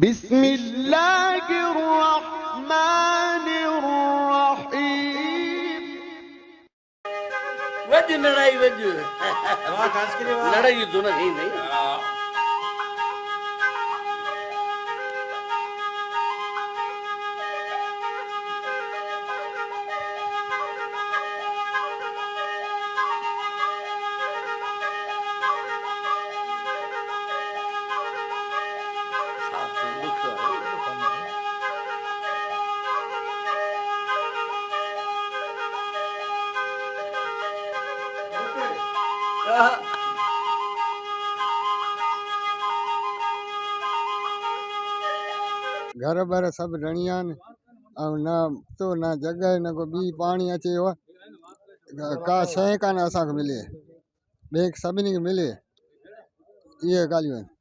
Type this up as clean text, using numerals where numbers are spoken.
बिस्मिल्लाहिर्रहमानिर्रहीम। वज लड़ाई वज वाह खास करे वाह लड़ाई तो ना ही नहीं घर बर सब रणिया ना तो ना जगह न को बी पानी अचे हो का शइ कान असांखे मिले ॿिए सभिनी खे मिले इहे ॻाल्हियूं आहिनि।